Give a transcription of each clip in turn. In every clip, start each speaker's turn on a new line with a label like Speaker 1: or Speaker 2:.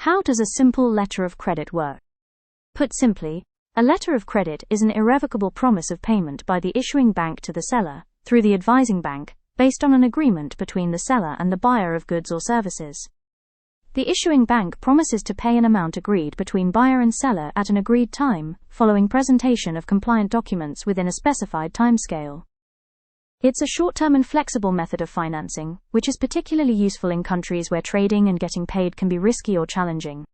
Speaker 1: How does a simple letter of credit work? Put simply, a letter of credit is an irrevocable promise of payment by the issuing bank to the seller, through the advising bank, based on an agreement between the seller and the buyer of goods or services. The issuing bank promises to pay an amount agreed between buyer and seller at an agreed time, following presentation of compliant documents within a specified timescale. It's a short-term and flexible method of financing, which is particularly useful in countries where trading and getting paid can be risky or challenging.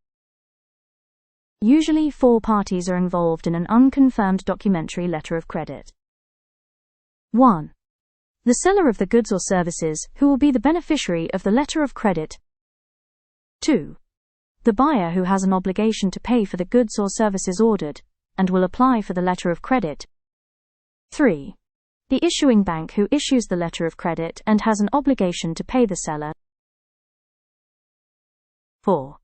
Speaker 1: Usually 4 parties are involved in an unconfirmed documentary letter of credit. 1. The seller of the goods or services, who will be the beneficiary of the letter of credit. 2. The buyer, who has an obligation to pay for the goods or services ordered, and will apply for the letter of credit. 3. The issuing bank, who issues the letter of credit and has an obligation to pay the seller. 4.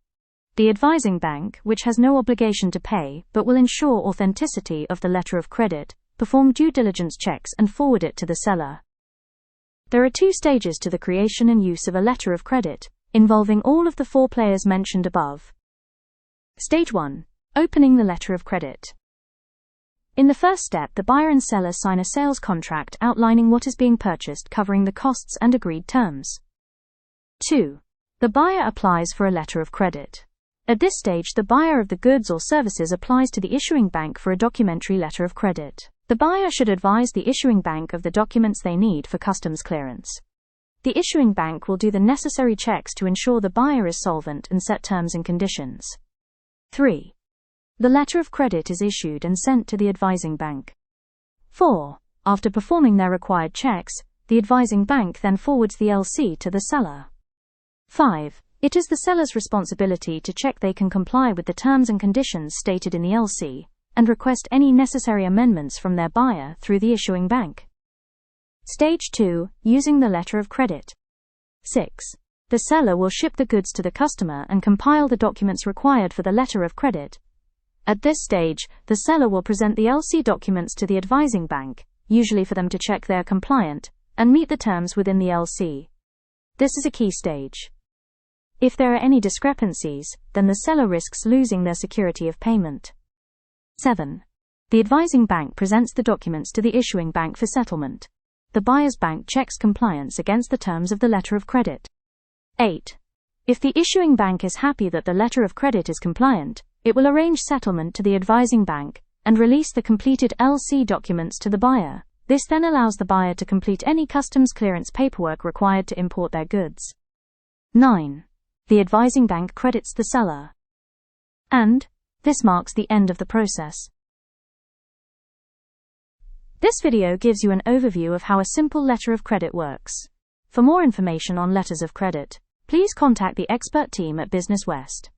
Speaker 1: The advising bank, which has no obligation to pay but will ensure authenticity of the letter of credit, perform due diligence checks and forward it to the seller. There are 2 stages to the creation and use of a letter of credit, involving all of the 4 players mentioned above. Stage 1. Opening the letter of credit. In the first step, the buyer and seller sign a sales contract outlining what is being purchased, covering the costs and agreed terms. 2. The buyer applies for a letter of credit. At this stage, the buyer of the goods or services applies to the issuing bank for a documentary letter of credit. The buyer should advise the issuing bank of the documents they need for customs clearance. The issuing bank will do the necessary checks to ensure the buyer is solvent and set terms and conditions. 3. The letter of credit is issued and sent to the advising bank. 4. After performing their required checks, the advising bank then forwards the LC to the seller. 5. It is the seller's responsibility to check they can comply with the terms and conditions stated in the LC, and request any necessary amendments from their buyer through the issuing bank. Stage 2. Using the letter of credit. 6. The seller will ship the goods to the customer and compile the documents required for the letter of credit. At this stage, the seller will present the LC documents to the advising bank, usually for them to check they are compliant and meet the terms within the LC. This is a key stage. If there are any discrepancies, then the seller risks losing their security of payment. 7. The advising bank presents the documents to the issuing bank for settlement. The buyer's bank checks compliance against the terms of the letter of credit. 8. If the issuing bank is happy that the letter of credit is compliant, it will arrange settlement to the advising bank and release the completed LC documents to the buyer. This then allows the buyer to complete any customs clearance paperwork required to import their goods. 9. The advising bank credits the seller. And this marks the end of the process. This video gives you an overview of how a simple letter of credit works. For more information on letters of credit, please contact the expert team at Business West.